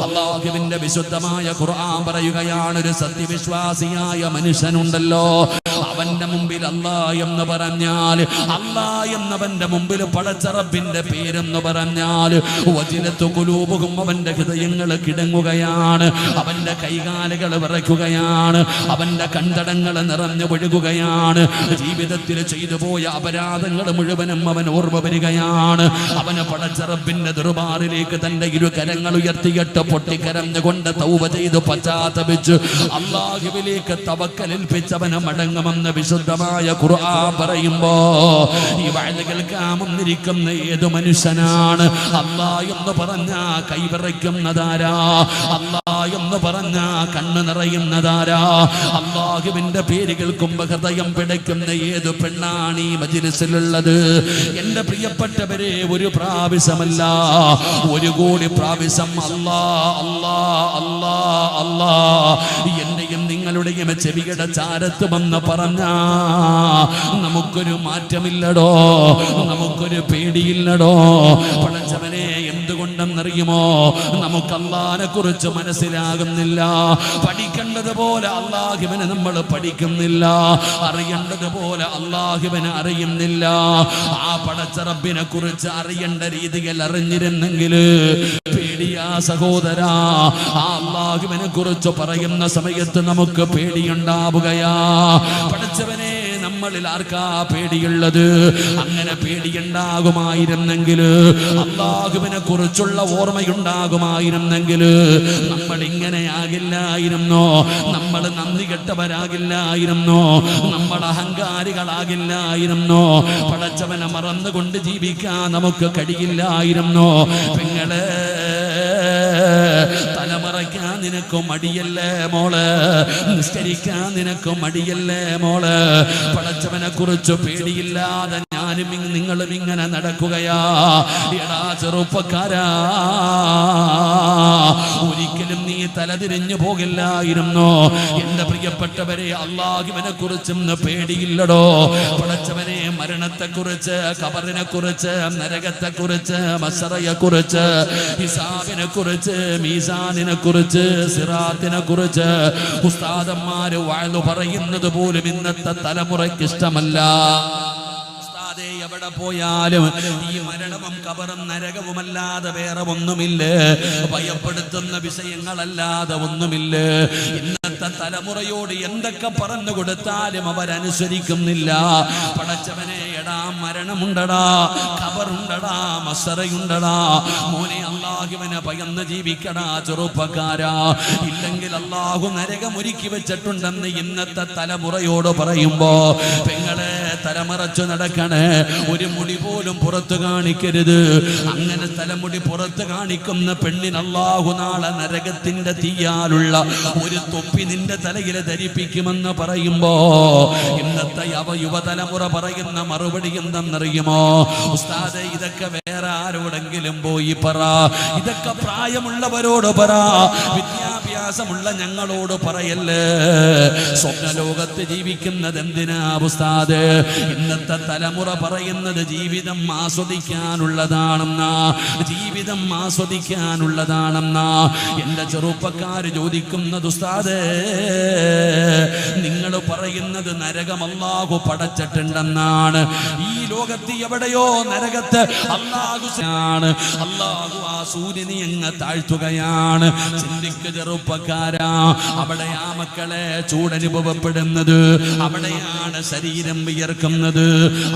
അല്ലാഹുവിന്റെ വിശുദ്ധമായ ഖുർആൻ പറയുകയാണ്, ഒരു സത്യവിശ്വാസിയായ മനുഷ്യനുണ്ടല്ലോ, അവന്റെ മുമ്പിൽ അല്ലാഹ് എന്ന് പറഞ്ഞാൽ, അല്ലാഹ് എന്നവന്റെ മുമ്പിൽ പടച്ച റബ്ബിന്റെ പേരെന്ന് പറഞ്ഞാൽ വജിലത്തു ഖുലൂബുഹും, അവന്റെ ഹൃദയങ്ങൾ കിടങ്ങുകയാണ്, അവന്റെ കൈകാലുകൾ വിറയ്ക്കുകയാണ്, അവന്റെ കണ്ടടങ്ങൾ നിറഞ്ഞു ഒഴുകുകയാണ്. ജീവിതത്തിൽ ചെയ്തു പോയ അപരാധങ്ങൾ മുഴുവനും അവൻ ഓർമ്മ വരികയാണ്. അവന് പടച്ച റബ്ബിന്റെ ദർബാറിലേക്ക് തന്റെ ഇരു കരങ്ങൾ ഉയർത്തിയിട്ട് പൊട്ടിക്കരഞ്ഞുകൊണ്ട് തൗബ ചെയ്ത് പശ്ചാത്തപിച്ച് അല്ലാഹുവിലേക്ക് തവക്കലേൽപ്പിച്ചവന് മടങ്ങുമെന്ന് വിശുദ്ധമായ ഖുർആൻ പറയുമ്പോ, ഈ വഅദ് കേൾക്കാൻ വന്നിരിക്കുന്ന ഏതു മനുഷ്യനാണ് അല്ലാഹ് എന്ന് പറഞ്ഞാ കൈവിറയ്ക്കുന്നതാരാ? അല്ലാഹ് എന്ന് പറഞ്ഞാ കണ്ണ് നിറയുന്നതാരാ? അല്ലാഹുവിന്റെ പേര് കേൾക്കുമ്പോ ഹൃദയം പിടയ്ക്കുന്ന ഏതു പെണ്ണാണ് ഈ മജ്‌ലിസിലുള്ളത്? എന്റെ പ്രിയപ്പെട്ടവരെ, ഒരു പ്രാവശ്യമല്ല, 1 കോടി പ്രാവശ്യം അല്ലാഹ് അല്ലാഹ് അല്ലാഹ് അല്ലാഹ് എന്റെയും നിങ്ങളുടെയും ചെവിയുടെ ചാരത്ത് വന്ന് പറഞ്ഞാ നമുക്കൊരു മാറ്റമില്ലടോ, നമുക്കൊരു പേടിയില്ലടോ. പടച്ചവനെ, എന്തുകൊണ്ടെന്നറിയുമോ? നമുക്ക് അല്ലാഹുവിനെ കുറിച്ച് മനസ്സിലാകുന്നില്ല. പഠിക്കേണ്ടതുപോലെ അല്ലാഹുവിനെ നമ്മൾ പഠിക്കുന്നില്ല, അറിയേണ്ടതുപോലെ അല്ലാഹുവിനെ അറിയുന്നില്ല. ആ പടച്ച റബ്ബിനെ കുറിച്ച് അറിയേണ്ട രീതിയിൽ അറിഞ്ഞിരുന്നെങ്കിൽ പേടിയാ സഹോദരാ. ആ അല്ലാഹുവിനെ കുറിച്ച് പറയുന്ന സമയത്ത് നമുക്ക് പേടിയുണ്ടാവുകയാ. പടച്ചവനെ, നമ്മളിൽ ആർക്കാ പേടിയുള്ളത്? അങ്ങനെ പേടിയുണ്ടാകുമായിരുന്നെങ്കിൽ, അല്ലാഹുവിനെ കുറിച്ചുള്ള ഓർമ്മയുണ്ടാകുമായിരുന്നെങ്കിൽ നമ്മൾ ഇങ്ങനെ ആകില്ലായിരുന്നോ? നമ്മൾ നന്ദി കെട്ടവരാകില്ലായിരുന്നോ? നമ്മൾ അഹങ്കാരികളാകില്ലായിരുന്നോ? പടച്ചവനെ മറന്നുകൊണ്ട് ജീവിക്കാൻ നമുക്ക് കഴിയില്ലായിരുന്നോ? പെങ്ങളെ, തലമറയ്ക്കാൻ നിനക്ക് മടിയല്ലേ മോള്? നിസ്കരിക്കാൻ നിനക്ക് മടിയല്ലേ മോള്? പടച്ചവനെ കുറിച്ച് പേടിയില്ലാതെ ഞാനും നിങ്ങളും ഇങ്ങനെ നടക്കുകയാ. എടാ ചെറുപ്പക്കാരാ, ഒരിക്കലും നീ തലതിരിഞ്ഞു പോകില്ലായിരുന്നോ? എന്റെ പ്രിയപ്പെട്ടവരെ, അല്ലാഹുവിനെ കുറിച്ചും പേടിയില്ലടോ. പടച്ചവനെ, മരണത്തെ കുറിച്ച്, ഖബറിനെ കുറിച്ച്, നരകത്തെ കുറിച്ച്, മസ്റയെ കുറിച്ച്, ഹിസാബിനെ കുറിച്ച്, മീസാനിനെ കുറിച്ച്, സിറാത്തിനെ കുറിച്ച് ഉസ്താദന്മാര് വഅദ് പറയുന്നത് പോലും ഇന്നത്തെ തലമുറയ്ക്ക് ഇഷ്ടമല്ല. എവിടെ പോയാലും ഈ മരണവും ഖബറും നരകവുമല്ലാതെ വേറെ ഒന്നുമില്ല, ഭയപ്പെടുത്തുന്ന വിഷയങ്ങളല്ലാതെ ഒന്നുമില്ല. ഇന്നത്തെ തലമുറയോട് എന്തൊക്കെ പറഞ്ഞു കൊടുത്താലും അവരനുസരിക്കുന്നില്ല. പടച്ചവനെ, എടാ മരണമുണ്ടടാ, ഖബറുണ്ടടാ, മസ്റയുണ്ടടാ. മോനെ, അല്ലാഹുവിനെ ഭയന്ന് ജീവിക്കടാ ചെറുപ്പക്കാരാ. ഇല്ലെങ്കിൽ അല്ലാഹു നരകം ഒരുക്കി വെച്ചിട്ടുണ്ടെന്ന് ഇന്നത്തെ തലമുറയോട് പറയുമ്പോ, പെങ്ങളെ, തലമറച്ചു നടക്കണേ. ഒരു മുടി പോലും പുറത്ത് കാണിക്കരുത്. അങ്ങനെ തലമുടി പുറത്ത് കാണിക്കുന്ന പെണ്ണിന് അല്ലാഹു നാളെ നരകത്തിന്റെ തീയാലുള്ള ഒരു തൊപ്പി നിന്റെ തലയിൽ ധരിപ്പിക്കുമെന്ന് പറയുമ്പോ, ഇന്നത്തെ യുവതലമുറ പറയുന്ന മറുപടി എന്തെന്നറിയുമോ? ഉസ്താദേ, ഇതൊക്കെ വേറെ ആരോടെങ്കിലും പോയി പറ, ഇതൊക്കെ പ്രായമുള്ളവരോട് പറ, വിദ്യാഭ്യാസമുള്ള ഞങ്ങളോട് പറയല്ലേ. സ്വപ്നലോകത്ത് ജീവിക്കുന്നത് എന്തിനാ ഉസ്താദ്? ഇന്നത്തെ തലമുറ പറയുന്നത് ജീവിതം ആസ്വദിക്കാനുള്ളതാണെന്നാ, ജീവിതം ആസ്വദിക്കാനുള്ളതാണെന്നാ. എന്റെ ചെറുപ്പക്കാര് ചോദിക്കുന്നത്, ഉസ്താദേ, നിങ്ങൾ പറയുന്നത് നരകം അല്ലാഹു പടച്ചിട്ടുണ്ടെന്നാണ്. ഈ ലോകത്ത് എവിടെയോ നരകത്ത് അല്ലാഹുവാണ്. അല്ലാഹു ആ സൂര്യനെ അങ്ങ് താഴ്ത്തുകയാണ്. ചിന്തിക്ക് ചെറുപ്പക്കാരാ, അവിടെയാ മക്കളെ ചൂടനുഭവപ്പെടുന്നത്, അവിടെയാണ് ശരീരം വിയർക്കുന്നത്.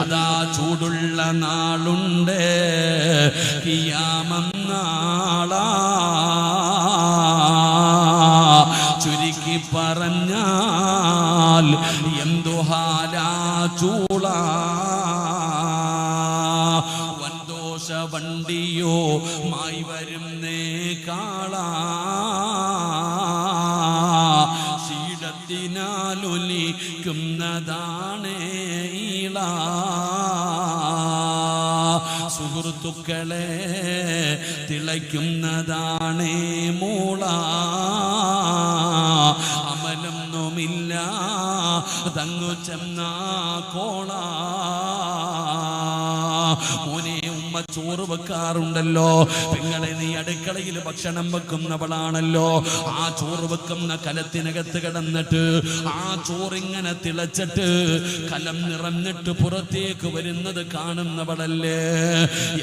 അതാ ചൂടുള്ള നാളുണ്ട്, ഖിയാമം നാളാ. ചുരുക്കി പറഞ്ഞാൽ എന്തു ഹാലാ ചൂള. വൻദോഷ വണ്ടിയോ മായി വരുന്നേ കാളാ. ശീലത്തിനാലൊലിക്കുന്നതാണ് ഈള. സുഹൃത്തുക്കളെ തിളയ്ക്കുന്നതാണേ മൂള. അമലൊന്നുമില്ല തങ്ങു ചെന്ന കോള. മോനെ, ഉമ്മ ചോറ് വെക്കാറുണ്ടല്ലോ. പെങ്ങളെ, നീ അടുക്കള അടുക്കളയിൽ ഭക്ഷണം വെക്കുന്നവളാണല്ലോ. ആ ചോറ് വെക്കുന്ന കലത്തിനകത്ത് കിടന്നിട്ട് ആ ചോറിങ്ങനെ തിളച്ചിട്ട് കലം നിറഞ്ഞിട്ട് പുറത്തേക്ക് വരുന്നത് കാണുന്നവളല്ലേ.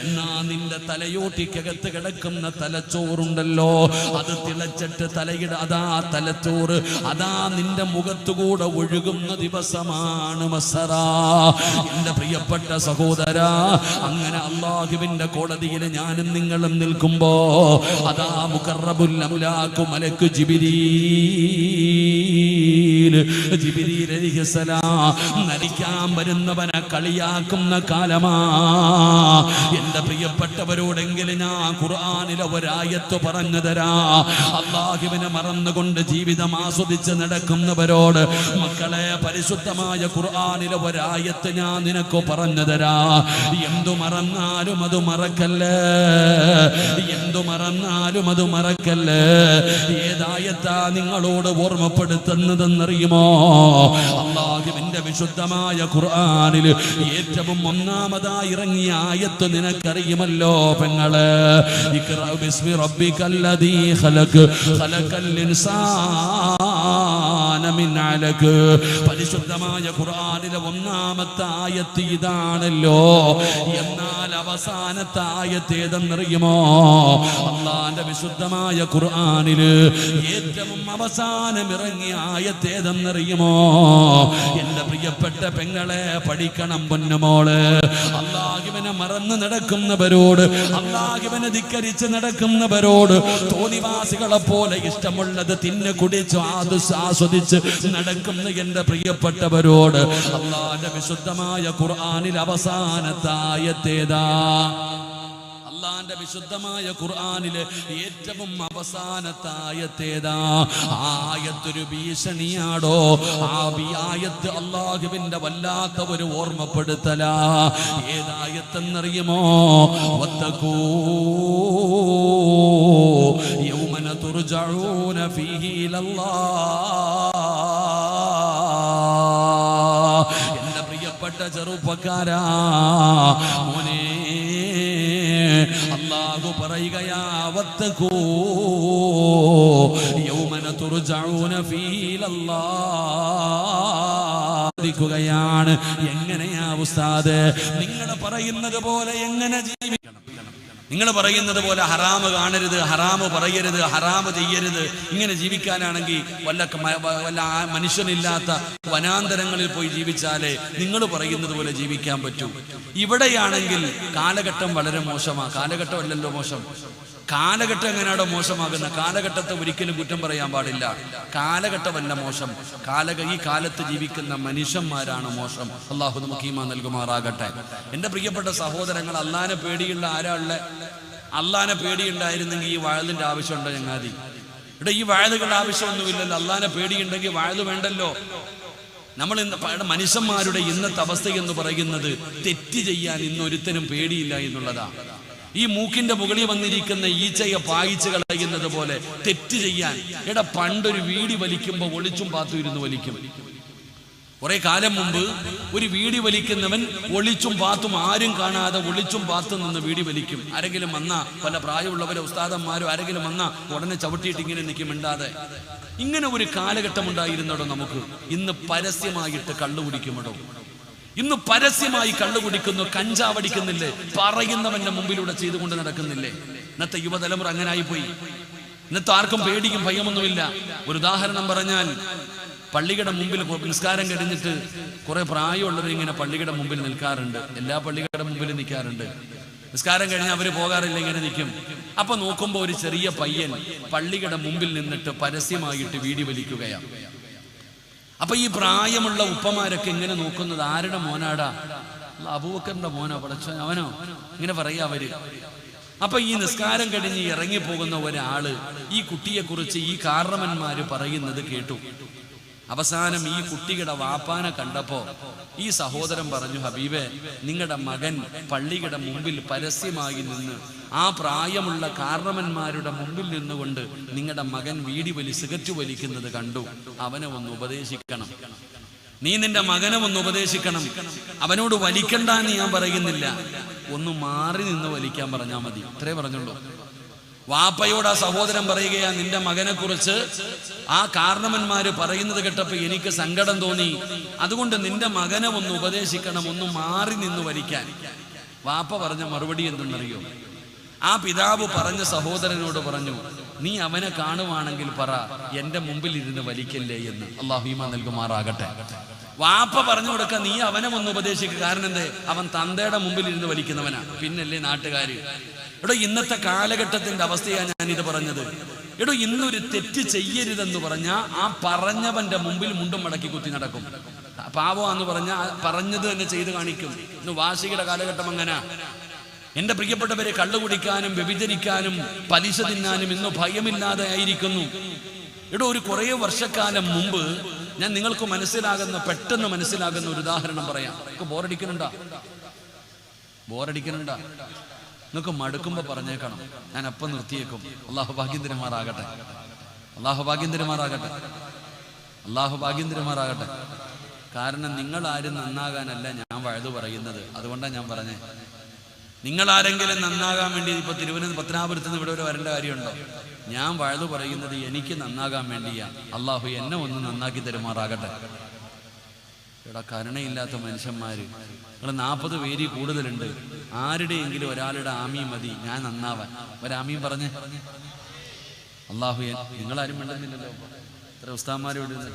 എന്നാ നിന്റെ തലയോട്ടിക്കകത്ത് കിടക്കുന്ന തലച്ചോറുണ്ടല്ലോ, അത് തിളച്ചിട്ട് തലയുടെ അതാ തലച്ചോറ് അതാ നിന്റെ മുഖത്തുകൂടെ ഒഴുകുന്ന ദിവസമാണ് മസറ. എന്റെ പ്രിയപ്പെട്ട സഹോദര, അങ്ങനെ അല്ലാഹുവിന്റെ കോടതിയിൽ ഞാനും നിങ്ങളും നിൽക്കുമ്പോ അതാ മുഖറബുൽ അംലാഖു മലക്ക് ജിബ്രീൽ അലൈഹിസ്സലാം നരിക്കാൻ വരുന്നവനെ കളിയാക്കുന്ന കാലമാ. എന്റെ പ്രിയപ്പെട്ടവരോടെങ്കിലും ഞാൻ ഖുർആനിലെ ഒരായത്ത് പറഞ്ഞു തരാ. അല്ലാഹുവിനെ മറന്നുകൊണ്ട് ജീവിതം ആസ്വദിച്ച് നടക്കുന്നവരോട് മക്കളെ, പരിശുദ്ധമായ ഖുർആനിലെ ഒരായത്ത് ഞാൻ നിനക്ക് പറഞ്ഞു തരാ. എന്തു മറന്നാലും അത് മറക്കല്ലേ, എന്തു മറന്നാലും അത് മറക്കല്ലേ. ഏതായത്താ നിങ്ങളോട് ഓർമ്മപ്പെടുത്തുന്നതെന്നറിയുമോ? അല്ലാഹുവിന്റെ വിശുദ്ധമായ ഖുർആനിൽ ഏറ്റവും ഒന്നാമതായി ഇറങ്ങിയ ആയത്ത് നിനക്കറിയുമല്ലോ പെങ്ങളെ. ഇഖ്റാ ബിസ്മി റബ്ബിക്കല്ലദീ ഖലഖ് ഖലഖൽ ഇൻസാന മിൻ അലഖ്. പരിശുദ്ധമായ ഖുർആനിലെ ഒന്നാമത്തെ ആയത്ത് ഇതാണല്ലോ. എന്നാൽ അവസാനത്തെ ആയത്ത് ഏതെന്നറിയുമോ? അല്ലാഹുവിന്റെ വിശുദ്ധമായ ഖുർആനിൽ ഏറ്റവും അവസാനം ഇറങ്ങിയ ആയത്ത് ഏതെന്നറിയുമോ? എന്റെ പ്രിയപ്പെട്ട പെങ്ങളെ, പഠിക്കണം പൊന്നുമോള്. അല്ലാഹുവിനെ മറന്നു നടക്കുന്നവരോട്, അല്ലാഹുവിനെ ധിക്കരിച്ച് നടക്കുന്നവരോട്, തോന്നിവാസികളെ പോലെ ഇഷ്ടമുള്ളത് തിന്നു കുടിച്ചു ആസ്വദിച്ച് നടക്കുന്ന എന്റെ പ്രിയപ്പെട്ടവരോട് അല്ലാഹുവിന്റെ വിശുദ്ധമായ ഖുർആനിൽ അവസാനത്തെ ആയത്തേതാ? അല്ലാഹുവിന്റെ വിശുദ്ധമായ ഖുർആനിലെ ഏറ്റവും അവസാനത്തെ ആയത്തേതാ? ആയത്തൊരു ഭീഷണിയാടോ. ആ ആയത്ത് അല്ലാഹുവിന്റെ വല്ലാത്ത ഒരു ഓർമ്മപ്പെടുത്തലാ. ഏതായത്തെന്നറിയുമോ? വത്തഖൂ യൗമന തുർജഊന ഫീഹി ഇലല്ലാഹ്. എന്റെ പ്രിയപ്പെട്ട ചെറുപ്പക്കാരാ, മോനെ, അല്ലാഹു പറയുകയാ വത്തഖൂ യൗമന തുർജഊന ഫീഹി ഇലല്ലാഹ്. എങ്ങനെയാ ഉസ്താദ് നിങ്ങൾ പറയുന്നത് പോലെ എങ്ങനെ ജീവിക്കണം? നിങ്ങൾ പറയുന്നത് പോലെ ഹറാമ് കാണരുത്, ഹറാമ് പറയരുത്, ഹറാമ് ചെയ്യരുത്, ഇങ്ങനെ ജീവിക്കാനാണെങ്കിൽ വല്ല മനുഷ്യനില്ലാത്ത വനാന്തരങ്ങളിൽ പോയി ജീവിച്ചാലേ നിങ്ങൾ പറയുന്നത് പോലെ ജീവിക്കാൻ പറ്റൂ. ഇവിടെയാണെങ്കിൽ കാലഘട്ടം വളരെ മോശമാണ്. കാലഘട്ടമല്ലല്ലോ മോശം, കാലഘട്ടം എങ്ങനെയാണോ മോശമാകുന്ന? കാലഘട്ടത്തെ ഒരിക്കലും കുറ്റം പറയാൻ പാടില്ല. കാലഘട്ടമല്ല മോശം, ഈ കാലത്ത് ജീവിക്കുന്ന മനുഷ്യന്മാരാണ് മോശം. അള്ളാഹു നമുക്ക് ഈമാൻ നൽകുമാറാകട്ടെ. എൻ്റെ പ്രിയപ്പെട്ട സഹോദരങ്ങൾ, അള്ളാനെ പേടിയുള്ള ആരാ ഉള്ളത്? അള്ളാനെ പേടിയുണ്ടായിരുന്നെങ്കിൽ ഈ വാഴലിൻ്റെ ആവശ്യമുണ്ടോ ചങ്ങാതി? ഇവിടെ ഈ വാഴലുകളുടെ ആവശ്യമൊന്നുമില്ലല്ലോ. അള്ളാനെ പേടിയുണ്ടെങ്കിൽ വാഴല് വേണ്ടല്ലോ. നമ്മൾ മനുഷ്യന്മാരുടെ ഇന്നത്തെ അവസ്ഥ എന്ന് പറയുന്നത് തെറ്റ് ചെയ്യാൻ ഇന്നൊരുത്തനും പേടിയില്ല എന്നുള്ളതാ. ഈ മൂക്കിന്റെ മുകളിൽ വന്നിരിക്കുന്ന ഈച്ചയെ പായിച്ച് കളയുന്നത് പോലെ തെറ്റ് ചെയ്യാൻ. പണ്ടൊരു വീടി വലിക്കുമ്പോൾ ഒളിച്ചും പാത്തും ഇരുന്ന് വലിക്കും. കുറെ കാലം മുമ്പ് ഒരു വീടി വലിക്കുന്നവൻ ഒളിച്ചും പാത്തും ആരും കാണാതെ ഒളിച്ചും പാത്തും നിന്ന് വീടി വലിക്കും. ആരെങ്കിലും വന്നാ, പല പ്രായമുള്ളവരെ ഉസ്താദന്മാരോ ആരെങ്കിലും വന്നാ ഉടനെ ചവിട്ടിയിട്ട് ഇങ്ങനെ നിൽക്കും മിണ്ടാതെ. ഇങ്ങനെ ഒരു കാലഘട്ടം ഉണ്ടായിരുന്നടോ നമുക്ക്. ഇന്ന് പരസ്യമായിട്ട് കള്ളു കുടിക്കുമടോ. ഇന്ന് പരസ്യമായി കള്ളു കുടിക്കുന്നു, കഞ്ചാവടിക്കുന്നില്ലേ, പറയുന്നവന്റെ മുമ്പിലൂടെ ചെയ്തുകൊണ്ട് നടക്കുന്നില്ലേ? ഇന്നത്തെ യുവതലമുറ അങ്ങനായി പോയി. ഇന്നത്തെ ആർക്കും പേടിയും ഭയമൊന്നുമില്ല. ഒരു ഉദാഹരണം പറഞ്ഞാൽ, പള്ളിയുടെ മുമ്പിൽ നിസ്കാരം കഴിഞ്ഞിട്ട് കുറെ പ്രായമുള്ളവർ ഇങ്ങനെ പള്ളിയുടെ മുമ്പിൽ നിൽക്കാറുണ്ട്. എല്ലാ പള്ളികളുടെ മുമ്പിൽ നിൽക്കാറുണ്ട്. നിസ്കാരം കഴിഞ്ഞാൽ അവര് പോകാറില്ല, ഇങ്ങനെ നിൽക്കും. അപ്പൊ നോക്കുമ്പോ ഒരു ചെറിയ പയ്യൻ പള്ളിയുടെ മുമ്പിൽ നിന്നിട്ട് പരസ്യമായിട്ട് വീടി വലിക്കുകയാണ്. അപ്പൊ ഈ പ്രായമുള്ള ഉപ്പമാരൊക്കെ ഇങ്ങനെ നോക്കുന്നത്, ആരുടെ മോനാടാ? അബൂബക്കറിന്റെ മോനോ, പടച്ച അവനോ, ഇങ്ങനെ പറയാ അവര്. അപ്പൊ ഈ നിസ്കാരം കഴിഞ്ഞ് ഇറങ്ങിപ്പോകുന്ന ഒരാള് ഈ കുട്ടിയെ കുറിച്ച് ഈ കാരണവന്മാര് പറയുന്നത് കേട്ടു. അവസാനം ഈ കുട്ടിയുടെ വാപ്പാനെ കണ്ടപ്പോ ഈ സഹോദരൻ പറഞ്ഞു, ഹബീബേ, നിങ്ങളുടെ മകൻ പള്ളിയുടെ മുമ്പിൽ പരസ്യമായി നിന്ന് ആ പ്രായമുള്ള കാരണവന്മാരുടെ മുമ്പിൽ നിന്നുകൊണ്ട് നിങ്ങളുടെ മകൻ സിഗരറ്റ് വലിക്കുന്നത് കണ്ടു. അവനെ ഒന്ന് ഉപദേശിക്കണം. നീ നിന്റെ മകനെ ഒന്ന് ഉപദേശിക്കണം. അവനോട് വലിക്കണ്ടെന്ന് ഞാൻ പറയുന്നില്ല, ഒന്ന് മാറി നിന്ന് വലിക്കാൻ പറഞ്ഞാൽ മതി. ഇത്രേ പറഞ്ഞുള്ളൂ. വാപ്പയോട് ആ സഹോദരൻ പറയുകയാ, നിന്റെ മകനെ കുറിച്ച് ആ കാരണവന്മാര് പറയുന്നത് കേട്ടപ്പോ എനിക്ക് സങ്കടം തോന്നി, അതുകൊണ്ട് നിന്റെ മകനെ ഒന്ന് ഉപദേശിക്കണം, ഒന്ന് മാറി നിന്ന് വലിക്കാൻ. വാപ്പ പറഞ്ഞ മറുപടി എന്തെന്നറിയോ? ആ പിതാവ് പറഞ്ഞ സഹോദരനോട് പറഞ്ഞു, നീ അവനെ കാണുവാണെങ്കിൽ പറ എന്റെ മുമ്പിൽ ഇരുന്ന് വലിക്കല്ലേ എന്ന്. അല്ലാഹു ഈമാൻ നൽകുമാറാകട്ടെ. വാപ്പ പറഞ്ഞു കൊടുക്കാൻ നീ അവനെ ഒന്ന് ഉപദേശിക്കുക. കാരണം എന്തേ? അവൻ തന്തയുടെ മുമ്പിൽ ഇരുന്ന് വലിക്കുന്നവനാ, പിന്നല്ലേ നാട്ടുകാര്. എടോ, ഇന്നത്തെ കാലഘട്ടത്തിന്റെ അവസ്ഥയാണ് ഞാനിത് പറഞ്ഞത്. എടോ, ഇന്നൊരു തെറ്റ് ചെയ്യരുതെന്ന് പറഞ്ഞാൽ ആ പറഞ്ഞവന്റെ മുമ്പിൽ മുണ്ടും മടക്കി കുത്തി നടക്കും. പാവമാന്ന് പറഞ്ഞാൽ പറഞ്ഞത് തന്നെ ചെയ്ത് കാണിക്കും. ഇന്ന് വാശിയുടെ കാലഘട്ടം അങ്ങനെ. എന്റെ പ്രിയപ്പെട്ടവരെ, കള്ളു കുടിക്കാനും വ്യഭിചരിക്കാനും പലിശ തിന്നാനും ഇന്ന് ഭയമില്ലാതെ ആയിരിക്കുന്നു. എടോ, ഒരു കുറേ വർഷക്കാലം മുമ്പ് ഞാൻ നിങ്ങൾക്ക് പെട്ടെന്ന് മനസ്സിലാകുന്ന ഒരു ഉദാഹരണം പറയാം. നിങ്ങൾക്ക് ബോറടിക്കണുണ്ടാ? നിങ്ങൾക്ക് മടുക്കുമ്പോ പറഞ്ഞേക്കണം, ഞാൻ അപ്പം നിർത്തിയേക്കും. അള്ളാഹു ഭാഗ്യം തരുമാറാകട്ടെ. കാരണം നിങ്ങൾ ആരും നന്നാകാനല്ല ഞാൻ വഴുതു പറയുന്നത്. അതുകൊണ്ടാണ് ഞാൻ പറഞ്ഞേ. നിങ്ങൾ ആരെങ്കിലും നന്നാകാൻ വേണ്ടി ഇപ്പൊ പത്തനാപുരത്ത് നിന്ന് ഇവിടെ വരെ വരേണ്ട കാര്യമുണ്ടോ? ഞാൻ വഴുതു പറയുന്നത് എനിക്ക് നന്നാകാൻ വേണ്ടിയാ. അള്ളാഹു എന്നെ ഒന്ന് നന്നാക്കി തരുമാറാകട്ടെ. ഇവിടെ കരുണയില്ലാത്ത മനുഷ്യന്മാര്, നിങ്ങൾ 40 പേര് കൂടുതലുണ്ട്, ആരുടെയെങ്കിലും ഒരാളുടെ ആമീൻ മതി ഞാൻ നന്നാവാൻ. ഒരാമീൻ പറഞ്ഞേ. അള്ളാഹു, നിങ്ങളാരും മിണ്ടുന്നില്ലല്ലോ, ഇത്ര ഉസ്താദ്മാര് വിടുന്നത്.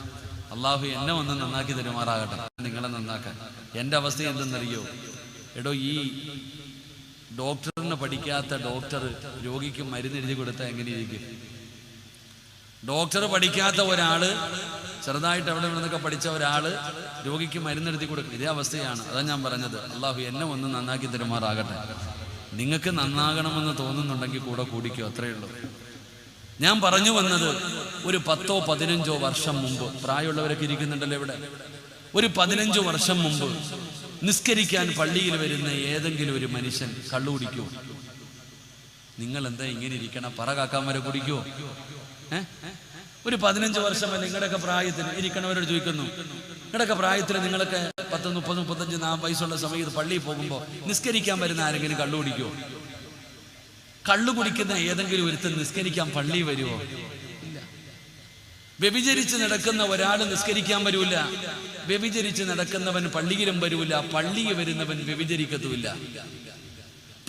അള്ളാഹു എന്നെ ഒന്ന് നന്നാക്കി തരുമാറാകട്ടെ, നിങ്ങളെ നന്നാക്കാൻ. എൻ്റെ അവസ്ഥ എന്തെന്നറിയോ? എടോ, ഈ ഡോക്ടറിന് പഠിക്കാത്ത ഡോക്ടർ രോഗിക്ക് മരുന്ന് എഴുതി കൊടുത്താൽ എങ്ങനെയിരിക്കും? ഡോക്ടർ പഠിക്കാത്ത ഒരാള്, ചെറുതായിട്ട് അവിടെ നിന്നൊക്കെ പഠിച്ച ഒരാള് രോഗിക്ക് മരുന്നെഴുതി കൊടുക്കും. ഇതേ അവസ്ഥയാണ്. അതാണ് ഞാൻ പറഞ്ഞത്. അള്ളാഹു എന്നെ ഒന്ന് നന്നാക്കി തരുമാറാകട്ടെ. നിങ്ങൾക്ക് നന്നാകണമെന്ന് തോന്നുന്നുണ്ടെങ്കിൽ കൂടെ കൂടിക്കോ, അത്രയേ ഉള്ളൂ. ഞാൻ പറഞ്ഞു വന്നത്, ഒരു 10ഓ 15ഓ വർഷം മുമ്പ്, പ്രായമുള്ളവരൊക്കെ ഇരിക്കുന്നുണ്ടല്ലോ ഇവിടെ, ഒരു 15 വർഷം മുമ്പ് നിസ്കരിക്കാൻ പള്ളിയിൽ വരുന്ന ഏതെങ്കിലും ഒരു മനുഷ്യൻ കള്ളു കുടിക്കുമോ? നിങ്ങൾ എന്താ ഇങ്ങനെ ഇരിക്കണം? പറ കാക്കാന്മാരെ കുടിക്കുമോ? ഒരു 15 വർഷമല്ല നിങ്ങളുടെയൊക്കെ പ്രായത്തിൽ ഇരിക്കണവരോട് ചോദിക്കുന്നു, നിങ്ങളുടെയൊക്കെ പ്രായത്തിൽ നിങ്ങളൊക്കെ 10, 30, 35, 40 വയസ്സുള്ള സമയത്ത് പള്ളിയിൽ പോകുമ്പോൾ നിസ്കരിക്കാൻ വരുന്ന ആരെങ്കിലും കള്ളു കുടിക്കുമോ? കള്ളു കുടിക്കുന്ന ഏതെങ്കിലും ഒരുത്തൻ നിസ്കരിക്കാൻ പള്ളി വരുമോ? ഇല്ല. വ്യഭിചരിച്ച് നടക്കുന്ന ഒരാൾ നിസ്കരിക്കാൻ വരൂല. വ്യഭിചരിച്ച് നടക്കുന്നവൻ പള്ളിയിലും വരൂല. പള്ളിയിൽ വരുന്നവൻ വ്യഭിചരിക്കത്തുമില്ല.